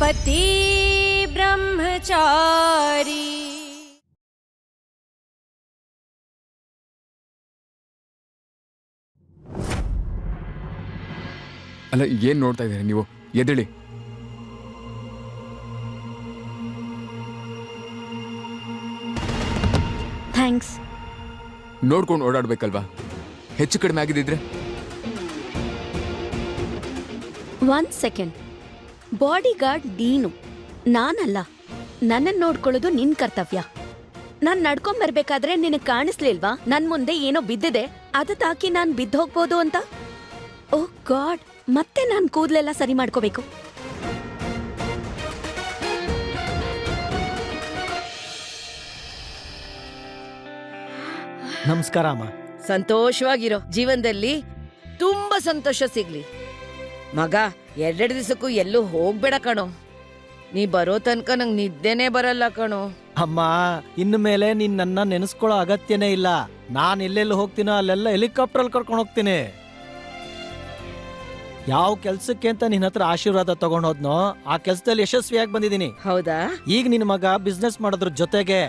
पति ब्रह्मचारी। ಅಲ್ಲ ಏನ್ ನೋಡ್ತಾ ಇದ್ದೀರಾ ನೀವು? ಎದ್ದೇಳಿ. ಥ್ಯಾಂಕ್ಸ್. ನೋಡ್ಕೊಂಡು ಓಡಾಡ್ಬೇಕಲ್ವಾ? ಹೆಚ್ಚು ಕಡಿಮೆ ಆಗಿದ್ದಿದ್ರೆ? 1 ಸೆಕೆಂಡ್. ಬಾಡಿ ಗಾರ್ಡ್ ನೀನು, ನಾನಲ್ಲ. ನನ್ನನ್ನು ನೋಡ್ಕೊಳ್ಳೋದು ನಿನ್ ಕರ್ತವ್ಯ. ನಾನ್ ನಡ್ಕೊಂಬರ್ಬೇಕಾದ್ರೆ ನಿನಗೆ ಕಾಣಿಸ್ಲಿಲ್ವಾ ನನ್ ಮುಂದೆ ಏನೋ ಬಿದ್ದಿದೆ, ಅದು ತಾಕಿ ನಾನ್ ಬಿದ್ದೋಗ್ಬೋದು ಅಂತ? ಓಹ್ ಗಾಡ್, ಮತ್ತೆ ನಾನ್ ಕೂದಲೆಲ್ಲ ಸರಿ ಮಾಡ್ಕೋಬೇಕು. ನಮಸ್ಕಾರ ಅಮ್ಮ. ಸಂತೋಷವಾಗಿರೋ. ಜೀವನದಲ್ಲಿ ತುಂಬಾ ಸಂತೋಷ ಸಿಗ್ಲಿ ಮಗ. 2 ದಿವಸಕ್ಕೂ ಎಲ್ಲೂ ಹೋಗ್ಬೇಡ ಕಣೋ. ನೀ ಬರೋ ತನಕ ನಂಗೆ ನಿದ್ದೆನೇ ಬರಲ್ಲ ಕಣೋ. ಅಮ್ಮ, ಇನ್ನು ಮೇಲೆ ನೀನ್ ನನ್ನ ನೆನೆಸ್ಕೊಳ್ಳೋ ಅಗತ್ಯನೇ ಇಲ್ಲ. ನಾನ್ ಎಲ್ಲೆಲ್ಲಿ ಹೋಗ್ತೀನೋ ಅಲ್ಲೆಲ್ಲ ಹೆಲಿಕಾಪ್ಟರ್ ಕರ್ಕೊಂಡು ಹೋಗ್ತೀನಿ. ಯಾವ ಕೆಲ್ಸಕ್ಕೆ ಅಂತ ನಿನ್ನ ಹತ್ರ ಆಶೀರ್ವಾದ ತಗೊಂಡ್ ಹೋದ್ನೋ ಆ ಕೆಲ್ಸದಲ್ಲಿ ಯಶಸ್ವಿಯಾಗಿ ಬಂದಿದ್ದೀನಿ. ಹೌದಾ? ಈಗ ನಿನ್ ಮಗ ಬಿಸ್ನೆಸ್ ಮಾಡೋದ್ರ ಜೊತೆಗೆ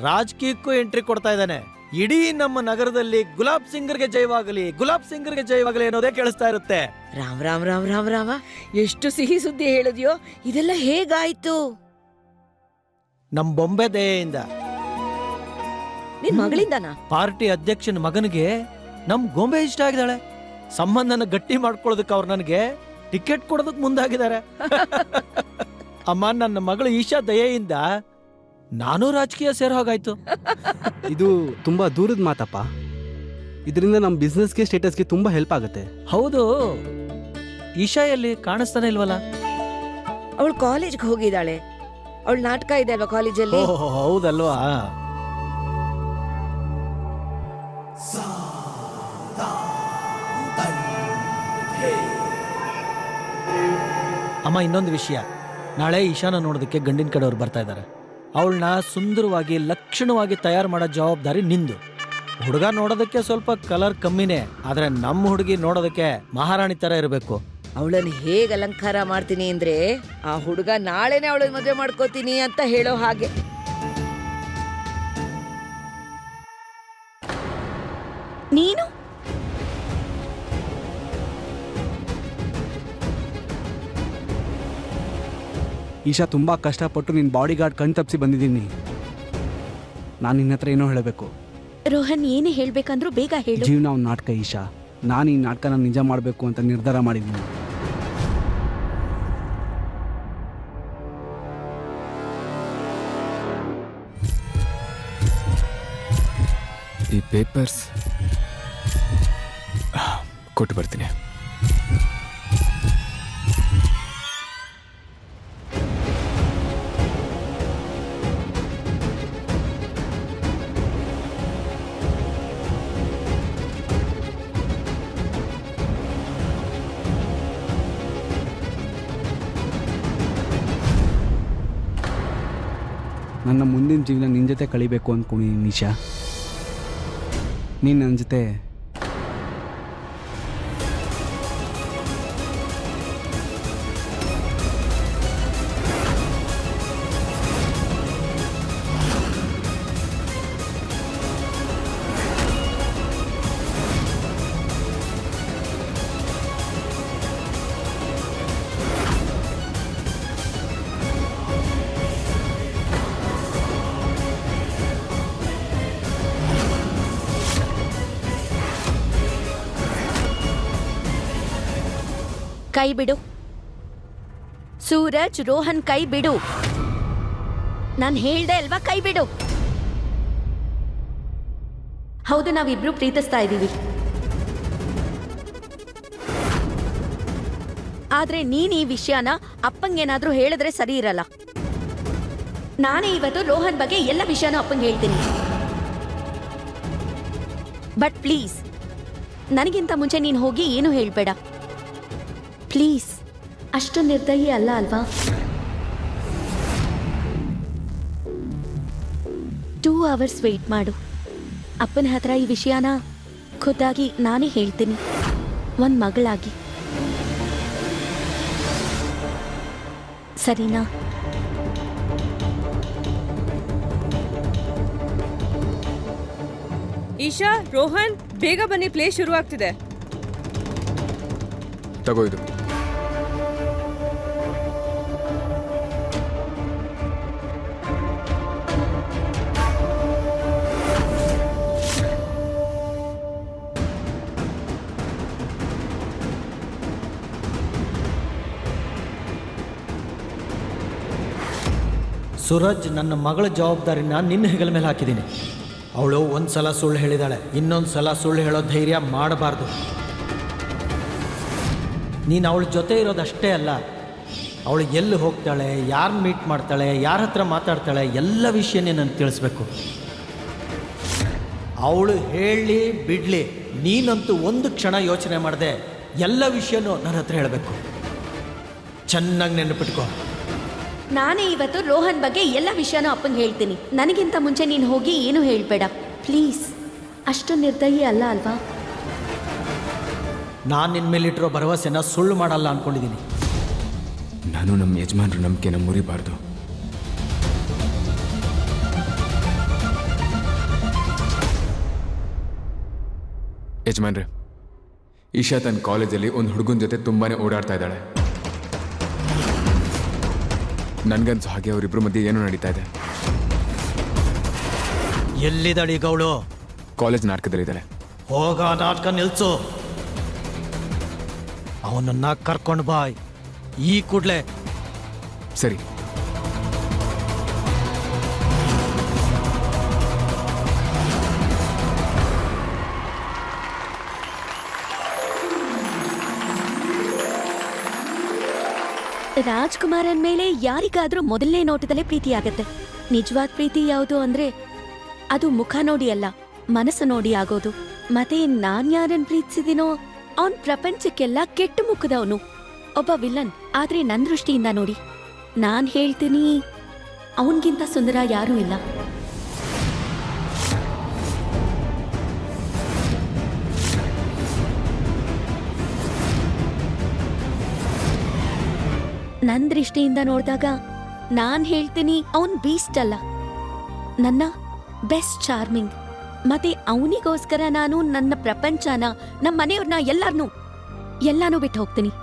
ರಾಜಕೀಯಕ್ಕೂ ಎಂಟ್ರಿ ಕೊಡ್ತಾ ಇದ್ದಾನೆ. ಇಡೀ ನಮ್ಮ ನಗರದಲ್ಲಿ ಗುಲಾಬ್ ಸಿಂಗರ್ಗೆ ಜಯವಾಗಲಿ, ಗುಲಾಬ್ ಸಿಂಗರ್ಗೆ ಜಯವಾಗಲಿ ಅನ್ನೋದೇ ಕೇಳಿಸ್ತಾ ಇರುತ್ತೆ. ರಾಮ್ ರಾಮ್ ರಾಮ್ ರಾಮ್ ರಾಮ, ಎಷ್ಟು ಸಿಹಿ ಸುದ್ದಿ ಹೇಳಿದ್ಯೋ. ಇದೆಲ್ಲ ಹೇಗಾಯ್ತು? ನಮ್ ಬೊಂಬೆ ದಯೆಯಿಂದ. ನಿನ್ ಮಗಳಿಂದನಾ? ಪಾರ್ಟಿ ಅಧ್ಯಕ್ಷನ ಮಗನಿಗೆ ನಮ್ ಗೊಂಬೆ ಇಷ್ಟ ಆಗಿದ್ದಾಳೆ. ಸಂಬಂಧನ ಗಟ್ಟಿ ಮಾಡ್ಕೊಳ್ಳೋದಕ್ಕೆ ಅವ್ರು ನನಗೆ ಟಿಕೆಟ್ ಕೊಡೋದಕ್ ಮುಂದಾಗಿದ್ದಾರೆ. ಅಮ್ಮ, ನನ್ನ ಮಗಳು ಈಶಾ ದಯೆಯಿಂದ ನಾನು ರಾಜಕೀಯ ಸೇರೋ ಹಾಗಾಯ್ತು. ಇದು ತುಂಬಾ ದೂರದ ಮಾತಪ್ಪ. ಇದರಿಂದ ನಮ್ಮ ಬಿಸ್ನೆಸ್ಗೆ ಸ್ಟೇಟಸ್ಗೆ ತುಂಬಾ ಹೆಲ್ಪ್ ಆಗುತ್ತೆ. ಹೌದು. ಈಶಾ ಎಲ್ಲಿ ಕಾಣಿಸ್ತಾನೆ ಇಲ್ವಲ್ಲ? ಅವಳು ಕಾಲೇಜ್ಗೆ ಹೋಗಿದ್ದಾಳೆ. ಅವಳು ನಾಟಕ ಇದೆ ಅಲ್ವಾ ಕಾಲೇಜಲ್ಲಿ? ಹೌದಲ್ವಾ? ಅಮ್ಮ, ಇನ್ನೊಂದು ವಿಷಯ. ನಾಳೆ ಈಶಾನ ನೋಡೋದಕ್ಕೆ ಗಂಡಿನ ಕಡೆಯವ್ರು ಬರ್ತಾ ಇದ್ದಾರೆ. ಅವಳನ್ನ ಸುಂದರವಾಗಿ ಲಕ್ಷಣವಾಗಿ ತಯಾರು ಮಾಡೋ ಜವಾಬ್ದಾರಿ ನಿಂದು. ಹುಡುಗ ನೋಡೋದಕ್ಕೆ ಸ್ವಲ್ಪ ಕಲರ್ ಕಮ್ಮಿನೇ, ಆದ್ರೆ ನಮ್ಮ ಹುಡುಗಿ ನೋಡೋದಕ್ಕೆ ಮಹಾರಾಣಿ ತರ ಇರಬೇಕು. ಅವಳನ್ನು ಹೇಗೆ ಅಲಂಕಾರ ಮಾಡ್ತೀನಿ ಅಂದ್ರೆ ಆ ಹುಡುಗ ನಾಳೆನೆ ಅವಳನ್ನ ಮದುವೆ ಮಾಡ್ಕೋತೀನಿ ಅಂತ ಹೇಳೋ ಹಾಗೆ. ನೀನು ಈಶಾ, ತುಂಬಾ ಕಷ್ಟಪಟ್ಟು ನಿನ್ನ ಬಾಡಿ ಗಾರ್ಡ್ ಕಣ್ ತಪ್ಪಿಸಿ ಬಂದಿದ್ದೀನಿ. ನಾನು ನಿನ್ನ ಹತ್ರ ಏನೋ ಹೇಳಬೇಕು. ರೋಹನ್, ಏನೇ ಹೇಳ್ಬೇಕಂದ್ರೂ ಬೇಗ ಹೇಳು. ಜೀವನ ಒಂದು ನಾಟಕ ಈಶಾ. ನಾನು ಈ ನಾಟಕನ ನಿಜ ಮಾಡಬೇಕು ಅಂತ ನಿರ್ಧಾರ ಮಾಡಿದ್ದೀನಿ. ಈ ಪೇಪರ್ಸ್ ಕೊಟ್ಟು ಬರ್ತೀನಿ. ನನ್ನ ಮುಂದಿನ ಜೀವನ ನಿನ್ನ ಜೊತೆ ಕಳಿಬೇಕು ಅಂದ್ಕೊಂಡಿದ್ದೀನಿ ನಿಶಾ. ನೀನು ನನ್ನ ಜೊತೆ ಕೈ ಬಿಡು ಸೂರಜ್. ರೋಹನ್, ಕೈ ಬಿಡು. ನಾನು ಹೇಳ್ದೆ ಅಲ್ವಾ, ಕೈ ಬಿಡು. ಹೌದು, ನಾವಿಬ್ರು ಪ್ರೀತಿಸ್ತಾ ಇದ್ದೀವಿ. ಆದ್ರೆ ನೀನ್ ಈ ವಿಷಯನ ಅಪ್ಪಂಗೇನಾದ್ರೂ ಹೇಳಿದ್ರೆ ಸರಿ ಇರಲ್ಲ. ನಾನೇ ಇವತ್ತು ರೋಹನ್ ಬಗ್ಗೆ ಎಲ್ಲ ವಿಷಯನೂ ಅಪ್ಪಂಗೆ ಹೇಳ್ತೀನಿ. ಬಟ್ ಪ್ಲೀಸ್, ನನಗಿಂತ ಮುಂಚೆ ನೀನು ಹೋಗಿ ಏನು ಹೇಳ್ಬೇಡ ಪ್ಲೀಸ್. ಅಷ್ಟು ನಿರ್ದಯಿ ಅಲ್ಲ ಅಲ್ವಾ? 2 hours ವೇಟ್ ಮಾಡು. ಅಪ್ಪನ ಹತ್ರ ಈ ವಿಷಯನ ಖುದ್ದಾಗಿ ನಾನೇ ಹೇಳ್ತೀನಿ, ಒಂದು ಮಗಳಾಗಿ. ಸರಿನಾ? ಈಶಾ, ರೋಹನ್, ಬೇಗ ಬನ್ನಿ, ಪ್ಲೇ ಶುರು ಆಗ್ತಿದೆ. ತಗೋ ಇದು. ಸೂರಜ್, ನನ್ನ ಮಗಳ ಜವಾಬ್ದಾರಿನ ನಿನ್ನ ಹೆಗಲ ಮೇಲೆ ಹಾಕಿದ್ದೀನಿ. ಅವಳು ಒಂದು ಸಲ ಸುಳ್ಳು ಹೇಳಿದಾಳೆ, ಇನ್ನೊಂದು ಸಲ ಸುಳ್ಳು ಹೇಳೋ ಧೈರ್ಯ ಮಾಡಬಾರ್ದು. ನೀನು ಅವಳ ಜೊತೆ ಇರೋದಷ್ಟೇ ಅಲ್ಲ, ಅವಳು ಎಲ್ಲಿ ಹೋಗ್ತಾಳೆ, ಯಾರನ್ನ ಮೀಟ್ ಮಾಡ್ತಾಳೆ, ಯಾರ ಹತ್ರ ಮಾತಾಡ್ತಾಳೆ, ಎಲ್ಲ ವಿಷಯನೇ ನನಗೆ ತಿಳಿಸ್ಬೇಕು. ಅವಳು ಹೇಳಲಿ ಬಿಡಲಿ, ನೀನಂತೂ ಒಂದು ಕ್ಷಣ ಯೋಚನೆ ಮಾಡದೆ ಎಲ್ಲ ವಿಷಯನೂ ನನ್ನ ಹತ್ರ ಹೇಳಬೇಕು. ಚೆನ್ನಾಗಿ ನೆನಪಿಟ್ಕೋ. ನಾನೇ ಇವತ್ತು ರೋಹನ್ ಬಗ್ಗೆ ಎಲ್ಲ ವಿಷಯನೂ ಅಪ್ಪಂಗೆ ಹೇಳ್ತೀನಿ. ನನಗಿಂತ ಮುಂಚೆ ನೀನು ಹೋಗಿ ಏನು ಹೇಳಬೇಡ ಪ್ಲೀಸ್. ಅಷ್ಟು ನಿರ್ದಯಿ ಅಲ್ಲ ಅಲ್ವಾ? ನಾನು ನಿನ್ನ ಮೇಲಿಟ್ಟಿರೋ ಭರವಸೆನ ಸುಳ್ಳು ಮಾಡಲ್ಲ ಅಂದ್ಕೊಂಡಿದ್ದೀನಿ. ನಾನು ನಮ್ಮ ಯಜಮಾನ್ರ ನಂಬಿಕೆನ ಮುರಿಬಾರ್ದು. ಯಜಮಾನ್ರೆ, ಈಶಾ ತನ್ನ ಕಾಲೇಜಲ್ಲಿ ಒಂದು ಹುಡುಗನ ಜೊತೆ ತುಂಬಾನೇ ಓಡಾಡ್ತಾ ಇದ್ದಾಳೆ. ನನ್ಗನ್ಸು ಹಾಗೆ ಅವರಿಬ್ರು ಮಧ್ಯೆ ಏನೋ ನಡೀತಾ ಇದೆ. ಎಲ್ಲಿದ್ದಾಳೆ ಈಗ ಅವಳು? ಕಾಲೇಜ್ ನಾಟಕದಲ್ಲಿದ್ದಾಳೆ. ಹೋಗ ನಾಟಕ ನಿಲ್ಸು. ಅವನನ್ನ ಕರ್ಕೊಂಡು ಬಾಯ್ ಈ ಕೂಡ್ಲೆ. ಸರಿ. ರಾಜ್ಕುಮಾರನ್ ಮೇಲೆ ಯಾರಿಗಾದ್ರೂ ಮೊದಲನೇ ನೋಟದಲ್ಲೇ ಪ್ರೀತಿ ಆಗತ್ತೆ. ನಿಜವಾದ ಪ್ರೀತಿ ಯಾವುದು ಅಂದ್ರೆ ಅದು ಮುಖ ನೋಡಿ ಅಲ್ಲ, ಮನಸ್ಸು ನೋಡಿ ಆಗೋದು. ಮತ್ತೆ ನಾನ್ ಯಾರನ್ ಪ್ರೀತಿಸಿದಿನೋ ಅವನ್ ಪ್ರಪಂಚಕ್ಕೆಲ್ಲ ಕೆಟ್ಟ ಮುಖದವನು, ಒಬ್ಬ ವಿಲನ್. ಆದ್ರೆ ನನ್ ದೃಷ್ಟಿಯಿಂದ ನೋಡಿ, ನಾನ್ ಹೇಳ್ತೀನಿ ಅವನ್ಗಿಂತ ಸುಂದರ ಯಾರೂ ಇಲ್ಲ. ನನ್ ದೃಷ್ಟಿಯಿಂದ ನೋಡಿದಾಗ ನಾನ್ ಹೇಳ್ತೀನಿ ಅವನ್ ಬೀಸ್ಟ್ ಅಲ್ಲ, ನನ್ನ ಬೆಸ್ಟ್ ಚಾರ್ಮಿಂಗ್. ಮತ್ತೆ ಅವನಿಗೋಸ್ಕರ ನಾನು ನನ್ನ ಪ್ರಪಂಚನ, ನಮ್ಮ ಮನೆಯವ್ರನ್ನ, ಎಲ್ಲಾನು ಬಿಟ್ಟು ಹೋಗ್ತೀನಿ.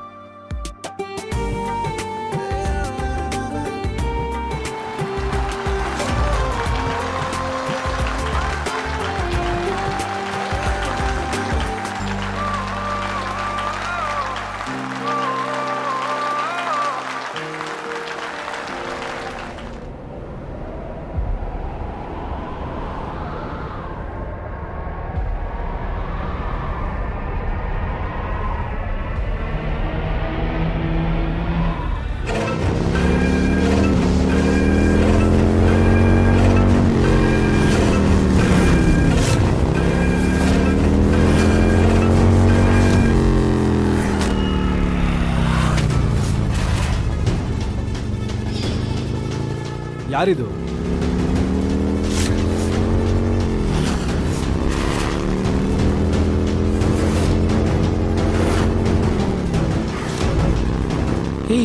ಯಾರಿದು?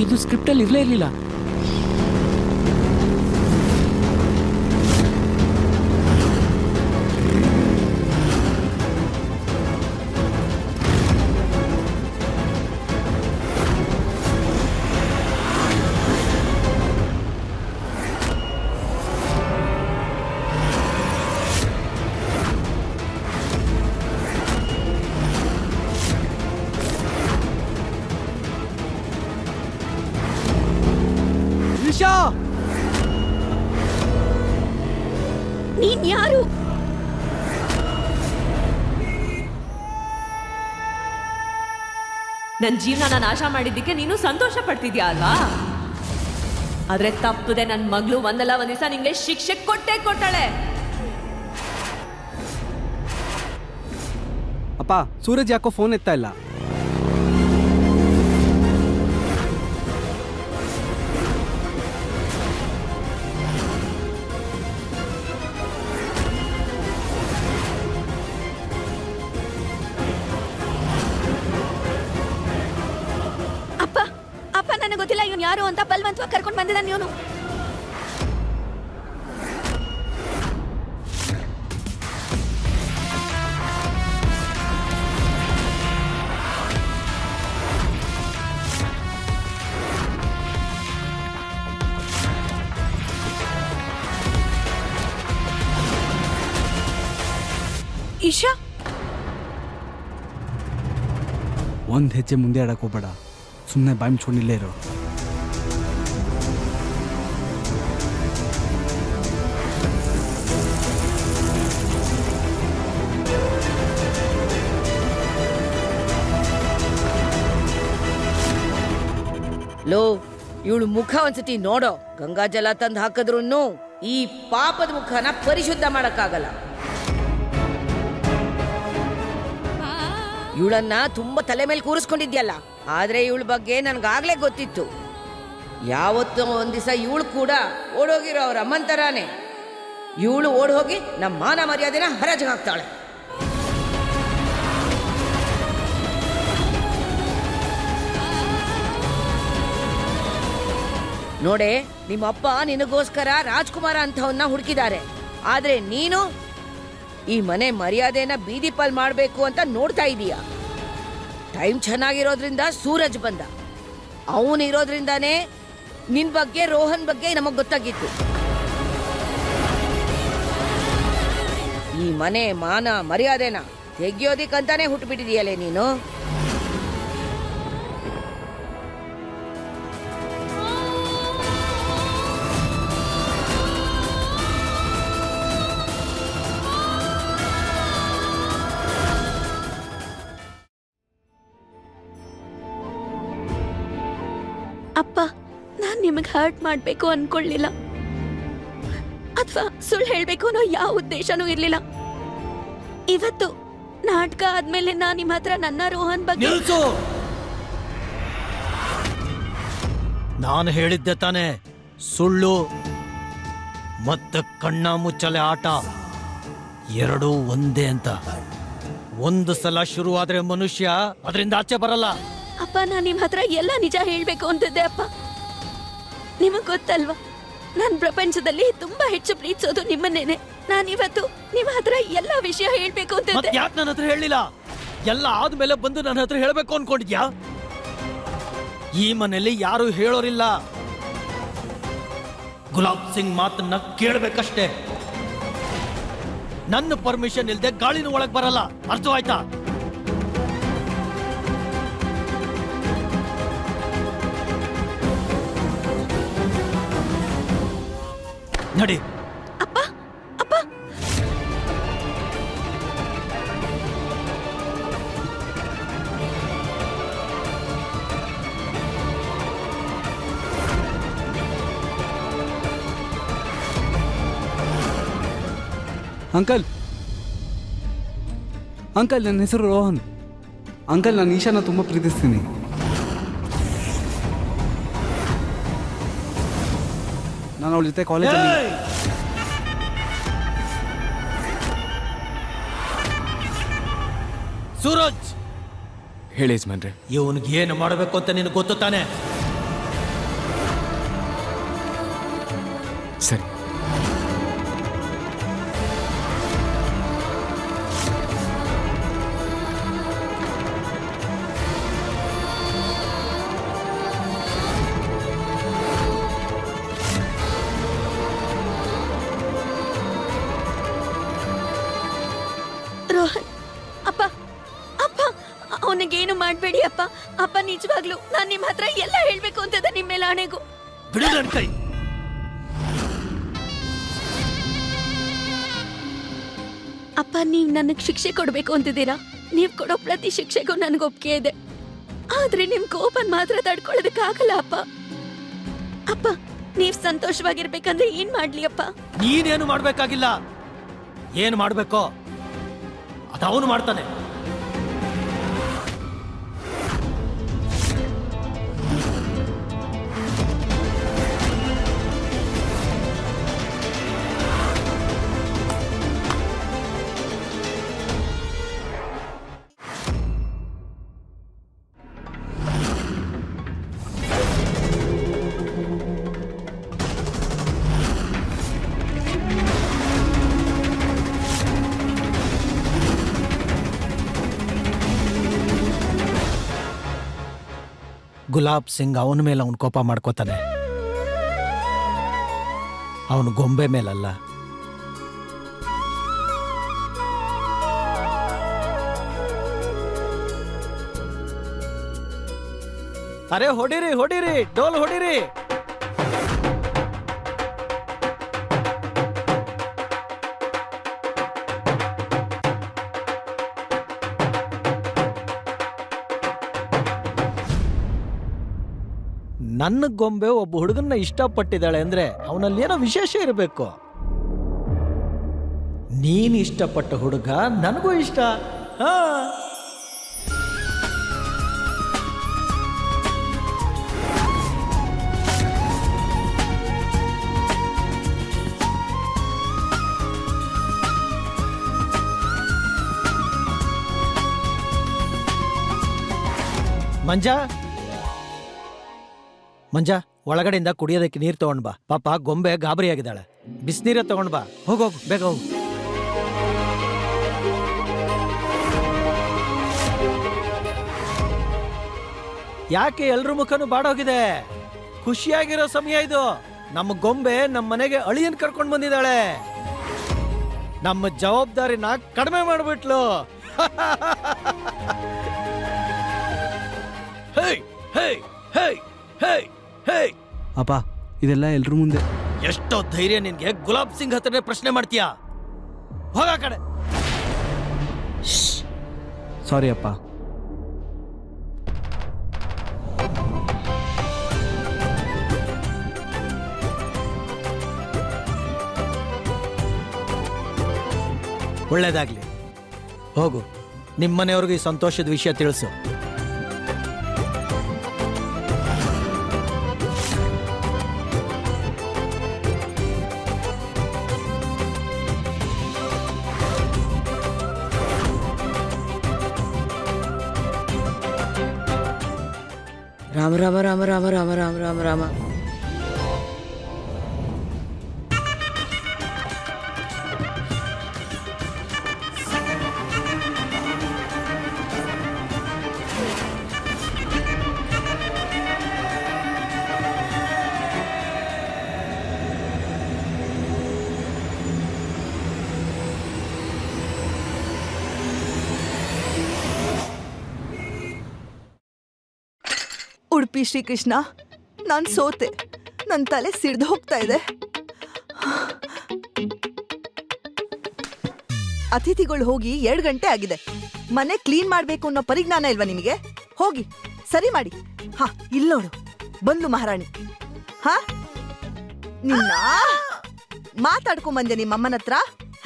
ಇದು ಸ್ಕ್ರಿಪ್ಟಲ್ಲಿ ಇರಲೇ ಇರಲಿಲ್ಲ. ನೀನ್ ಯಾರು? ನನ್ನ ಜೀವನ ನಾಶ ಮಾಡಿದ್ದಕ್ಕೆ ನೀನು ಸಂತೋಷ ಪಡ್ತಿದ್ಯಾ ಅಲ್ವಾ? ಆದ್ರೆ ತಪ್ಪದೆ ನನ್ನ ಮಗಳು ಒಂದಲ್ಲ ಒಂದ್ ದಿವಸ ನಿಂಗೆ ಶಿಕ್ಷೆ ಕೊಟ್ಟಾಳೆ. ಅಪ್ಪ, ಸೂರಜ್ ಯಾಕೋ ಫೋನ್ ಎತ್ತಾ ಇಲ್ಲ? ಅಪ್ಪ, ನನಗೆ ಗೊತ್ತಿಲ್ಲ ಇವನ್ ಯಾರು ಅಂತ ಬಲ್ವಂತವಾಗಿ ಕರ್ಕೊಂಡು ಬಂದಿದ್ದಾನೆ ನೀನು. ಈಶಾ, ಒಂದು ಹೆಜ್ಜೆ ಮುಂದೆ ಆಡಕ್ಕೆ ಹೋಗ್ಬೇಡ, ಸುಮ್ಮನೆ ಬಾಯಿ ಮುಚ್ಕೊಂಡಿಲ್ಲೇ ಇರೋ. ಲೋ, ಇವಳು ಮುಖ ಒಂದ್ಸತಿ ನೋಡೋ. ಗಂಗಾ ಜಲ ತಂದು ಹಾಕಿದ್ರು ಈ ಪಾಪದ ಮುಖನ ಪರಿಶುದ್ಧ ಮಾಡಕ್ಕಾಗಲ್ಲ. ಇವಳನ್ನ ತುಂಬಾ ತಲೆ ಮೇಲೆ ಕೂರಿಸ್ಕೊಂಡಿದ್ಯಲ್ಲ, ಆದ್ರೆ ಇವಳ ಬಗ್ಗೆ ನನ್ಗಾಗ್ಲೇ ಗೊತ್ತಿತ್ತು. ಯಾವತ್ತೋ ಒಂದ್ ದಿವಸ ಇವಳು ಕೂಡ ಓಡೋಗಿರೋ ಅವ್ರ ಅಮ್ಮನ್ ತರಾನೇ ಇವಳು ಓಡ್ ಹೋಗಿ ನಮ್ಮ ಮಾನ ಮರ್ಯಾದೆನ ಹರಾಜಿಗೆ ಹಾಕ್ತಾಳೆ. ನೋಡೆ, ನಿಮ್ಮಪ್ಪ ನಿನಗೋಸ್ಕರ ರಾಜ್ಕುಮಾರ ಅಂತವನ್ನ ಹುಡುಕಿದ್ದಾರೆ, ಆದ್ರೆ ನೀನು ಈ ಮನೆ ಮರ್ಯಾದೆನ ಬೀದಿ ಪಾಲ್ ಮಾಡ್ಬೇಕು ಅಂತ ನೋಡ್ತಾ ಇದೀಯ. ಟೈಮ್ ಚೆನ್ನಾಗಿರೋದ್ರಿಂದ ಸೂರಜ್ ಬಂದ, ಅವನಿರೋದ್ರಿಂದಾನೇ ನಿನ್ ಬಗ್ಗೆ ರೋಹನ್ ಬಗ್ಗೆ ನಮಗ್ ಗೊತ್ತಾಗಿತ್ತು. ಈ ಮನೆ ಮಾನ ಮರ್ಯಾದೆನ ತೆಗಿಯೋದಿಕ್ಕಂತಾನೆ ಹುಟ್ಟುಬಿಟ್ಟಿದೀಯಲ್ಲೇ ನೀನು. ಅಪ್ಪ, ನಾನ್ ನಿಮಗ್ ಹರ್ಟ್ ಮಾಡ್ಬೇಕು ಅನ್ಕೊಳ್ಳಿಲ್ಲ, ಅಥವಾ ಸುಳ್ಳು ಹೇಳ್ಬೇಕು ಅನ್ನೋ ಯಾವ ಉದ್ದೇಶನೂ ಇರ್ಲಿಲ್ಲ. ಇವತ್ತು ನಾಟಕ ಆದ್ಮೇಲೆ ನಾನ್ ನಿಮ್ ಹತ್ರ ನನ್ನ ರೋಹನ್ ಬಗ್ಗೆ ನಿಲ್ಸು. ನಾನು ಹೇಳಿದ್ದೆ ತಾನೆ, ಸುಳ್ಳು ಮತ್ತೆ ಕಣ್ಣ ಮುಚ್ಚಲೆ ಆಟ ಎರಡೂ ಒಂದೇ ಅಂತ. ಒಂದು ಸಲ ಶುರುವಾದ್ರೆ ಮನುಷ್ಯ ಅದರಿಂದ ಆಚೆ ಬರಲ್ಲ. ಅಪ್ಪ, ನಾನ್ ನಿಮ್ ಹತ್ರ ಎಲ್ಲ ನಿಜ ಹೇಳ್ಬೇಕು ಅಂತಿದ್ದೆ ಅಪ್ಪ. ನಿಮಗ್ ಗೊತ್ತಲ್ವಾ, ನಾನ್ ಪ್ರಪಂಚದಲ್ಲಿ ತುಂಬಾ ಹೆಚ್ಚು ಪ್ರೀತಿಸೋದು ನಿಮ್ಮನ್ನೇನೆ. ನಾನಿವತ್ತು ನಿಮ್ ಹತ್ರ ಎಲ್ಲ ವಿಷಯ ಹೇಳ್ಬೇಕು ಅಂತಿದ್ದೆ. ಯಾಕೆ ನನ್ನ ಹತ್ರ ಹೇಳಿಲ್ಲ? ಎಲ್ಲ ಆದ್ಮೇಲೆ ಬಂದು ನನ್ನ ಹತ್ರ ಹೇಳ್ಬೇಕು ಅನ್ಕೊಂಡಿದ್ಯಾ? ಈ ಮನೆಯಲ್ಲಿ ಯಾರು ಹೇಳೋರಿಲ್ಲ, ಗುಲಾಬ್ ಸಿಂಗ್ ಮಾತನ್ನ ಕೇಳ್ಬೇಕಷ್ಟೇ. ನನ್ನ ಪರ್ಮಿಷನ್ ಇಲ್ದೆ ಗಾಳಿನ ಒಳಗ್ ಬರಲ್ಲ, ಅರ್ಥವಾಯ್ತಾ? ನಡಿ. ಅಪ್ಪ, ಅಪ್ಪ, ಅಂಕಲ್, ಅಂಕಲ್, ನನ್ನ ಹೆಸರು ರೋಹನ್. ಅಂಕಲ್, ನಾನು ಈಶಾನ ತುಂಬ ಪ್ರೀತಿಸ್ತೀನಿ. ನಾನು ಅವಳ ಜೊತೆ ಕಾಲೇಜಲ್ಲಿ ಸೂರಜ್, ಹೇಳಿ ಯಜಮಾನ್ರೆ. ಇವನ್ಗೆ ಏನು ಮಾಡಬೇಕು ಅಂತ ನಿನಗೆ ಗೊತ್ತು ತಾನೆ? ಸರಿ. ರೋಹನ್, ಅಪ್ಪ, ಅಪ್ಪ, ಅವನಿಗೇನು ಮಾಡ್ಬೇಡಿ ಅಪ್ಪ. ಅಪ್ಪ, ನಿಜವಾಗ್ಲು ನಾನ್ ನಿಮ್ ಹತ್ರ ಎಲ್ಲ ಹೇಳ್ಬೇಕು ಅಂತದ ನಿಮ್ ಮೇಲೆ ಆಣೆಗೂ. ಬಿಡು ನನ್ನ ಕೈ. ಅಪ್ಪ, ನೀವ್ ನನಗ್ ಶಿಕ್ಷೆ ಕೊಡ್ಬೇಕು ಅಂತಿದ್ದೀರಾ. ನೀವ್ ಕೊಡೋ ಪ್ರತಿ ಶಿಕ್ಷೆಗೂ ನನ್ಗೆ ಒಪ್ಪಿಗೆ ಇದೆ, ಆದ್ರೆ ನಿಮ್ ಕೋಪನ್ ಮಾತ್ರ ತಡ್ಕೊಳ್ಳೋದಕ್ಕಾಗಲ್ಲ ಅಪ್ಪ. ಅಪ್ಪ, ನೀವ್ ಸಂತೋಷವಾಗಿರ್ಬೇಕಂದ್ರೆ ಏನ್ ಮಾಡ್ಲಿ ಅಪ್ಪ? ನೀನೇನು ಮಾಡ್ಬೇಕಾಗಿಲ್ಲ. ಏನ್ ಮಾಡ್ಬೇಕೋ ಅದವನು ಮಾಡ್ತಾನೆ. ಗುಲಾಬ್ ಸಿಂಗ್ ಅವನ ಮೇಲೆ ಅವನು ಕೋಪ ಮಾಡ್ಕೋತಾನೆ, ಅವನು ಗೊಂಬೆ ಮೇಲಲ್ಲ. ಅರೆ ಹೊಡಿರಿ ಹೊಡಿರಿ, ಡೋಲ್ ಹೊಡಿರಿ. ನನ್ನ ಗೊಂಬೆ ಒಬ್ಬ ಹುಡುಗನ್ನ ಇಷ್ಟಪಟ್ಟಿದ್ದಾಳೆ ಅಂದ್ರೆ ಅವನಲ್ಲಿ ಏನೋ ವಿಶೇಷ ಇರಬೇಕು. ನೀನ್ ಇಷ್ಟಪಟ್ಟ ಹುಡುಗ ನನಗೂ ಇಷ್ಟ. ಹಾ, ಮಂಜಾ ಮಂಜಾ, ಒಳಗಡೆಯಿಂದ ಕುಡಿಯೋದಕ್ಕೆ ನೀರು ತಗೊಂಡ್ ಬಾ. ಪಾಪ ಗೊಂಬೆ ಗಾಬರಿಯಾಗಿದ್ದಾಳೆ. ಬಿಸಿನೀರೇ ತಗೊಂಡ್ ಬಾ. ಹೋಗೋಗು, ಬೇಗ ಹೋಗು. ಯಾಕೆ ಎಲ್ರ ಮುಖನೂ ಬಾಡೋಗಿದೆ? ಖುಷಿಯಾಗಿರೋ ಸಮಯ ಇದು. ನಮ್ಮ ಗೊಂಬೆ ನಮ್ಮ ಮನೆಗೆ ಅಳಿಯನ್ ಕರ್ಕೊಂಡು ಬಂದಿದ್ದಾಳೆ. ನಮ್ಮ ಜವಾಬ್ದಾರಿನ ಕಡಿಮೆ ಮಾಡ್ಬಿಟ್ಲು. ಹೇ ಹೇ ಹೇ ಹೇ ಹೇ. ಅಪ್ಪ, ಇದೆಲ್ಲ ಎಲ್ರ ಮುಂದೆ. ಎಷ್ಟೋ ಧೈರ್ಯ ನಿನ್ಗೆ? ಗುಲಾಬ್ ಸಿಂಗ್ ಹತ್ರನೇ ಪ್ರಶ್ನೆ ಮಾಡ್ತೀಯಾ? ಹೋಗ ಕಡೆ. ಸಾರಿ ಅಪ್ಪ. ಒಳ್ಳೇದಾಗ್ಲಿ. ಹೋಗು, ನಿಮ್ಮನೆಯವ್ರಿಗೆ ಈ ಸಂತೋಷದ ವಿಷಯ ತಿಳಿಸು. ರಾಮ ರಾಮ ರಾಮ ರಾಮ ರಾಮ ರಾಮ ರಾಮ ರಾಮ. ಉಡುಪಿ ಶ್ರೀಕೃಷ್ಣ, ನಾನು ಸೋತೆ. ನನ್ನ ತಲೆ ಸಿಡ್ದು ಹೋಗ್ತಾ ಇದೆ. ಅತಿಥಿಗಳು ಹೋಗಿ 2 ಗಂಟೆ ಆಗಿದೆ. ಮನೆ ಕ್ಲೀನ್ ಮಾಡ್ಬೇಕು ಅನ್ನೋ ಪರಿಜ್ಞಾನ ಇಲ್ವಾ ನಿಮಗೆ? ಹೋಗಿ ಸರಿ ಮಾಡಿ. ಹಾ, ಇಲ್ಲಿ ನೋಡು, ಬಂದು ಮಹಾರಾಣಿ. ಹಾ, ನಿನ್ನ ಮಾತಾಡ್ಕೊಂಬಂದೆ ನಿಮ್ಮಮ್ಮನ ಹತ್ರ.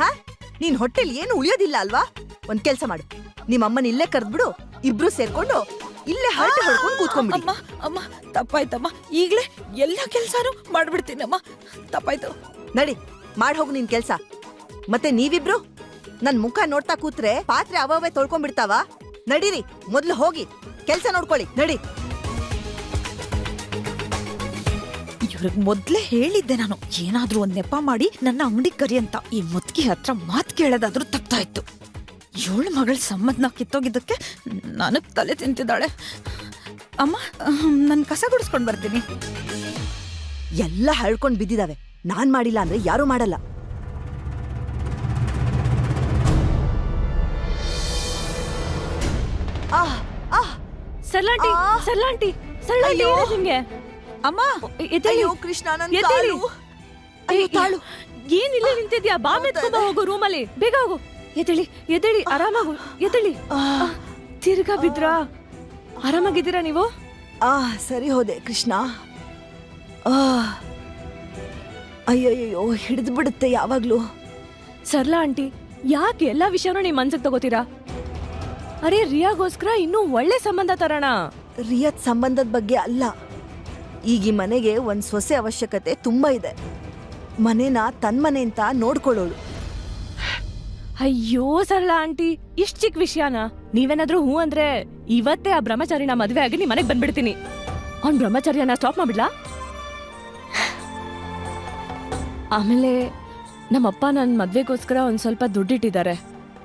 ಹಾ, ನೀನ್ ಹೊಟ್ಟೆಲಿ ಏನು ಉಳಿಯೋದಿಲ್ಲ ಅಲ್ವಾ? ಒಂದ್ ಕೆಲ್ಸ ಮಾಡು, ನಿಮ್ಮಮ್ಮನ ಇಲ್ಲೇ ಕರೆದ್ಬಿಡು. ಇಬ್ರು ಸೇರ್ಕೊಂಡು ಇಲ್ಲೇ ಹರಟೆ ಹೊಡ್ಕೊಂಡು ಕೂತ್ಕೊಂಡ್ಬಿಡಿ. ಅಮ್ಮ ಅಮ್ಮ, ತಪ್ಪಾಯ್ತಮ್ಮ. ಈಗ್ಲೇ ಎಲ್ಲ ಕೆಲ್ಸಾನು ಮಾಡ್ಬಿಡ್ತೀನಮ್ಮ. ತಪ್ಪಾಯ್ತು. ನಡಿ, ಮಾಡ್ ಹೋಗು ನಿನ್ ಕೆಲ್ಸ. ಮತ್ತೆ ನೀವಿಬ್ರು ನನ್ ಮುಖ ನೋಡ್ತಾ ಕೂತ್ರೆ ಪಾತ್ರೆ ಅವೇ ತೊಳ್ಕೊಂಡ್ಬಿಡ್ತಾವ. ನಡೀರಿ, ಮೊದ್ಲು ಹೋಗಿ ಕೆಲ್ಸ ನೋಡ್ಕೊಳ್ಳಿ. ನಡಿ. ಇವ್ರಿಗೆ ಮೊದ್ಲೇ ಹೇಳಿದ್ದೆ ನಾನು, ಏನಾದ್ರೂ ಒಂದ್ ನೆಪ ಮಾಡಿ ನನ್ನ ಅಂಗಡಿ ಕರಿ ಅಂತ. ಈ ಮುದ್ಕಿ ಹತ್ರ ಮಾತ್ ಕೇಳೋದಾದ್ರೂ ತಪ್ಪಾಯ್ತು. 7 ಮಗಳ ಸಂಬಂಧ ಕಿತ್ತೋಗಿದ್ದಕ್ಕೆ ನನಗ್ ತಲೆ ತಿಂತಿದ್ದಾಳೆ. ಅಮ್ಮ, ನನ್ ಕಸ ಗುಡಿಸ್ಕೊಂಡ್ ಬರ್ತೀನಿ. ಎಲ್ಲ ಹಳ್ಕೊಂಡ್ ಬಿದ್ದಿದಾವೆ. ನಾನ್ ಮಾಡಿಲ್ಲ ಅಂದ್ರೆ ಯಾರು ಮಾಡಲ್ಲ. ಸರ್ಲಾಂಟಿ, ಸರ್ಲಾಂಟಿ, ಸರ್ಲಾಂಟಿ, ಅಯ್ಯೋ. ಏನಾಯ್ತು ನಿಮ್ಗೆ? ಅಮ್ಮ, ಅಯ್ಯೋ ಕೃಷ್ಣ, ನನ್ ಎದ್ದೇಳಿ. ಕಾಲು. ಅಯ್ಯೋ, ತಾಳು. ಏನಿಲ್ಲ ನಿಂತಿದ್ಯಾ? ಬಾ ಮೆತ್ಕೊಂಬ, ಹೋಗು ರೂಮಲ್ಲಿ, ಬೇಗ ಹೋಗು. ಎದ್ದೇಳಿ ಎದ್ದೇಳಿ, ಆರಾಮಾಗು, ಎದ್ದೇಳಿ. ತಿರ್ಗಾ ಬಿದ್ರಾ? ಆರಾಮಾಗಿದ್ದೀರಾ ನೀವು? ಸರಿ ಹೋದೆ ಕೃಷ್ಣ. ಅಯ್ಯಯ್ಯೋ, ಹಿಡಿದು ಬಿಡುತ್ತೆ ಯಾವಾಗ್ಲೂ. ಸರ್ಲಾ ಆಂಟಿ, ಯಾಕೆ ಎಲ್ಲಾ ವಿಷಯನೂ ನಿಮ್ ಮನ್ಸಿಗೆ ತಗೋತೀರಾ? ಅರೆ, ರಿಯಾಗೋಸ್ಕರ ಇನ್ನೂ ಒಳ್ಳೆ ಸಂಬಂಧ ತರೋಣ. ರಿಯತ್ ಸಂಬಂಧದ ಬಗ್ಗೆ ಅಲ್ಲ, ಈಗ ಈ ಮನೆಗೆ ಒಂದ್ ಸೊಸೆ ಅವಶ್ಯಕತೆ ತುಂಬಾ ಇದೆ. ಮನೆನ ತನ್ಮನೆ ಅಂತ ನೋಡ್ಕೊಳ್ಳೋಳು. ಅಯ್ಯೋ ಸರ್ಲಾ ಆಂಟಿ, ಇಷ್ಟ್ ಚಿಕ್ಕ ವಿಷಯನ ನೀವೇನಾದ್ರೂ ಹೂ ಅಂದ್ರೆ ಇವತ್ತೇ ಆ ಬ್ರಹ್ಮಚಾರಿನ ಮದ್ವೆ ಆಗಿ ನಿಮ್ ಮನೆಗ್ ಬಂದ್ಬಿಡ್ತೀನಿ. ಅವ್ನ್ ಬ್ರಹ್ಮಚಾರ್ಯನ ಸ್ಟಾಪ್ ಮಾಡ್ಬಿಡ್ಲಾ? ಆಮೇಲೆ ನಮ್ಮಪ್ಪ ನನ್ ಮದ್ವೆಗೋಸ್ಕರ ಒಂದ್ ಸ್ವಲ್ಪ ದುಡ್ಡಿಟ್ಟಿದ್ದಾರೆ.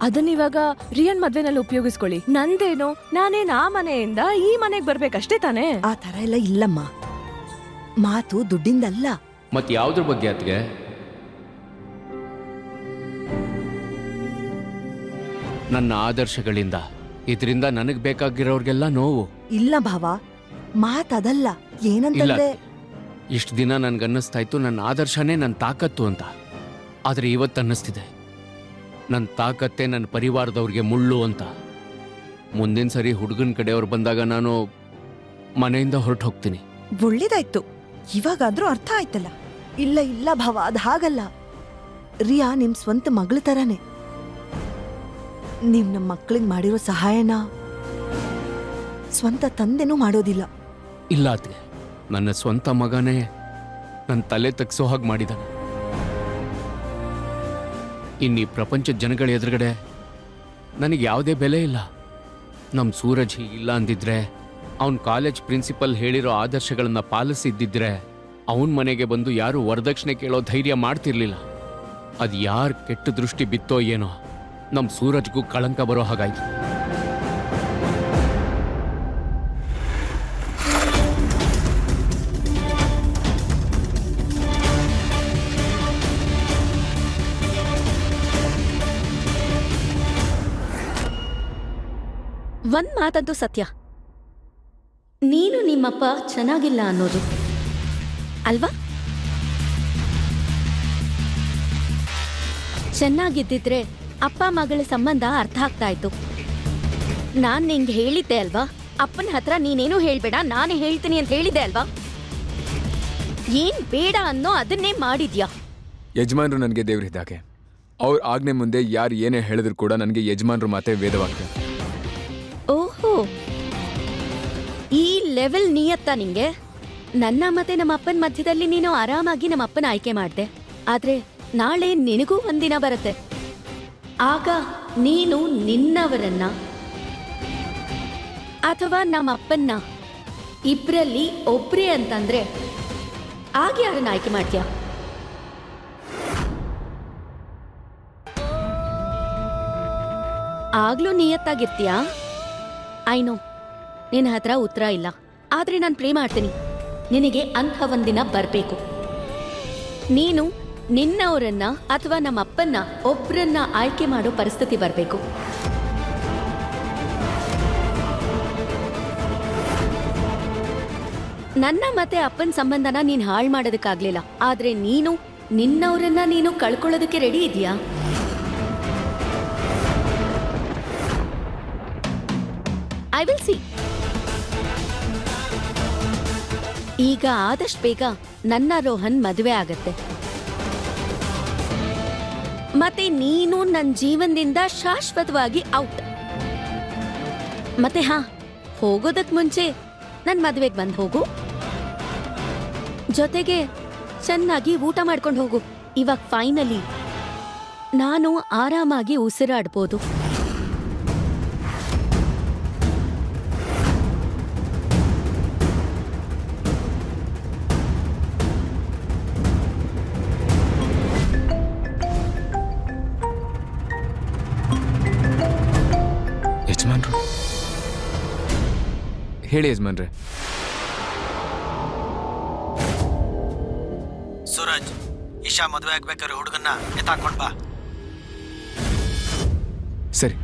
ಅದನ್ನ ಇವಾಗ ರಿಯನ್ ಮದ್ವೆನಲ್ಲಿ ಉಪಯೋಗಿಸ್ಕೊಳ್ಳಿ. ನಂದೇನು, ನಾನೇನ್ ಆ ಮನೆಯಿಂದ ಈ ಮನೆಗ್ ಬರ್ಬೇಕಷ್ಟೇ ತಾನೇ. ಆ ಥರ ಎಲ್ಲ ಇಲ್ಲಮ್ಮ. ಮಾತು ದುಡ್ಡಿಂದಲ್ಲ. ಮತ್ತೆ ಯಾವ್ದ್ರ ಬಗ್ಗೆ ಅತ್ಗೆ? ನನ್ನ ಆದರ್ಶಗಳಿಂದ, ಇದರಿಂದ ನನಗ್ ಬೇಕಾಗಿರೋರ್ಗೆಲ್ಲ ನೋವು. ಇಲ್ಲ ಭಾವ, ಮಾತದಲ್ಲ. ಇಲ್ಲ, ಏನಂತಂದ್ರೆ ಇಷ್ಟು ದಿನ ನನ್ಗನ್ನಿಸ್ತಾ ಇತ್ತು ನನ್ನ ಆದರ್ಶನೇ ನನ್ನ ತಾಕತ್ತು ಅಂತ. ಆದ್ರೆ ಇವತ್ತು ಅನ್ನಿಸ್ತಿದೆ ನನ್ನ ತಾಕತ್ತೇ ನನ್ನ ಪರಿವಾರದವ್ರಿಗೆ ಮುಳ್ಳು ಅಂತ. ಮುಂದಿನ ಸರಿ ಹುಡುಗನ ಕಡೆಯವ್ರು ಬಂದಾಗ ನಾನು ಮನೆಯಿಂದ ಹೊರಟು ಹೋಗ್ತೀನಿ. ಒಳ್ಳೇದಾಯ್ತು, ಇವಾಗಾದ್ರೂ ಅರ್ಥ ಆಯ್ತಲ್ಲ. ಇಲ್ಲ ಇಲ್ಲ ಭಾವ, ಅದು ಹಾಗಲ್ಲ. ರಿಯಾ ನಿಮ್ ಸ್ವಂತ ಮಗಳ ತರಾನೇ. ನೀವ್ ನಮ್ಮ ಮಕ್ಕಳಿಗೆ ಮಾಡಿರೋ ಸಹಾಯನ ಸ್ವಂತ ತಂದೆನೂ ಮಾಡೋದಿಲ್ಲ. ಇಲ್ಲ ಅತ್ಗೆ, ನನ್ನ ಸ್ವಂತ ಮಗನೇ ನನ್ನ ತಲೆ ತಗ್ಸೋ ಹಾಗೆ ಮಾಡಿದಾನೆ. ಇನ್ನೀ ಪ್ರಪಂಚದ ಜನಗಳ ಎದುರುಗಡೆ ನನಗೆ ಯಾವುದೇ ಬೆಲೆ ಇಲ್ಲ. ನಮ್ಮ ಸೂರಜ್ ಹೀಗಿಲ್ಲ ಅಂದಿದ್ರೆ, ಅವನ ಕಾಲೇಜ್ ಪ್ರಿನ್ಸಿಪಲ್ ಹೇಳಿರೋ ಆದರ್ಶಗಳನ್ನ ಪಾಲಿಸಿದ್ದಿದ್ರೆ ಅವನ ಮನೆಗೆ ಬಂದು ಯಾರು ವರದಕ್ಷಿಣೆ ಕೇಳೋ ಧೈರ್ಯ ಮಾಡ್ತಿರ್ಲಿಲ್ಲ. ಅದು ಯಾರು ಕೆಟ್ಟ ದೃಷ್ಟಿ ಬಿತ್ತೋ ಏನೋ, ನಮ್ಮ ಸೂರಜ್ಗೂ ಕಳಂಕ ಬರೋ ಹಾಗಾಯ್ತು. ಒಂದ್ ಮಾತಂತೂ ಸತ್ಯ, ನೀನು ನಿಮ್ಮಪ್ಪ ಚೆನ್ನಾಗಿಲ್ಲ ಅನ್ನೋದು ಅಲ್ವಾ? ಚೆನ್ನಾಗಿದ್ದಿದ್ರೆ ಅಪ್ಪ ಮಗಳ ಸಂಬಂಧ ಅರ್ಥ ಆಗ್ತಾ ಇತ್ತು. ನಾನ್ ನಿಂಗೆ ಹೇಳಿದ್ದೆ ಅಲ್ವಾ, ಅಪ್ಪನ ಹತ್ರ ನೀನೇನು ಹೇಳ್ಬೇಡ, ನಾನೇ ಹೇಳ್ತೀನಿ ಅಂತ ಹೇಳಿದ್ದೆ ಅಲ್ವಾ? ಏನ್ ಬೇಡ ಅನ್ನೋ ಅದನ್ನೇ ಮಾಡಿದ್ಯಾ. ಯಜಮಾನ್ರು ನನಗೆ ದೇವ್ರಿದ್ದಾಗೆ. ಅವ್ರ ಆಜ್ಞೆ ಮುಂದೆ ಯಾರು ಏನೇ ಹೇಳಿದ್ರು ಕೂಡ ನನಗೆ ಯಜಮಾನ್ರು ಮಾತೇ ವೇದವಾಕ್ಯ. ಓಹೋ, ಈ ಲೆವೆಲ್ ನಿಯತ್ತ ನಿಂಗೆ. ನನ್ನ ಮತ್ತೆ ನಮ್ಮ ಅಪ್ಪನ ಮಧ್ಯದಲ್ಲಿ ನೀನು ಆರಾಮಾಗಿ ನಮ್ಮ ಅಪ್ಪನ ಆಯ್ಕೆ ಮಾಡ್ದೆ. ಆದ್ರೆ ನಾಳೆ ನಿನಗೂ ಒಂದಿನ ಬರುತ್ತೆ, ಆಗ ನೀನು ನಿನ್ನವರನ್ನ ಅಥವಾ ನಮ್ಮ ಅಪ್ಪನ್ನ ಇಬ್ರಲ್ಲಿ ಒಬ್ರೇ ಅಂತಂದ್ರೆ ಆಗ ಯಾರನ್ನ ಆಯ್ಕೆ ಮಾಡ್ತೀಯ? ಆಗ್ಲೂ ನಿಯತ್ತಾಗಿರ್ತೀಯಾ? ಐನೋ ನಿನ್ನ ಹತ್ರ ಉತ್ತರ ಇಲ್ಲ, ಆದ್ರೆ ನಾನು ಪ್ರೇ ಮಾಡ್ತೀನಿ, ನಿನಗೆ ಅಂಥ ಒಂದಿನ ಬರಬೇಕು. ನೀನು ನಿನ್ನವರನ್ನ ಅಥವಾ ನಮ್ಮ ಅಪ್ಪನ್ನ ಒಬ್ರನ್ನ ಆಯ್ಕೆ ಮಾಡೋ ಪರಿಸ್ಥಿತಿ ಬರಬೇಕು. ನನ್ನ ಮತ್ತೆ ಅಪ್ಪನ ಸಂಬಂಧನ ನೀನು ಹಾಳು ಮಾಡೋದಕ್ಕಾಗ್ಲಿಲ್ಲ, ಆದ್ರೆ ನೀನು ನಿನ್ನವರನ್ನ ನೀನು ಕಳ್ಕೊಳ್ಳೋದಕ್ಕೆ ರೆಡಿ ಇದೆಯಾ? I will see. ಈಗ ಆದಷ್ಟು ಬೇಗ ನನ್ನ ರೋಹನ್ ಮದುವೆ ಆಗತ್ತೆ, ಮತ್ತೆ ನೀನು ನನ್ನ ಜೀವನದಿಂದ ಶಾಶ್ವತವಾಗಿ ಔಟ್. ಮತ್ತೆ ಹೋಗೋದಕ್ ಮುಂಚೆ ನನ್ನ ಮದುವೆಗೆ ಬಂದು ಹೋಗು, ಜೊತೆಗೆ ಚೆನ್ನಾಗಿ ಊಟ ಮಾಡ್ಕೊಂಡು ಹೋಗು. ಇವಾಗ ಫೈನಲಿ ನಾನು ಆರಾಮಾಗಿ ಉಸಿರಾಡ್ಬೋದು. ಯಜಮಾನ್ರು ಹೇಳಿ. ಯಜಮಾನ್ರೆ, ಸೂರಜ್, ಇಶಾ ಮದುವೆ ಆಗ್ಬೇಕಾದ್ರೆ ಹುಡುಗನ್ನ ಎತ್ತಾಕೊಂಡ್ ಬಾ. ಸರಿ.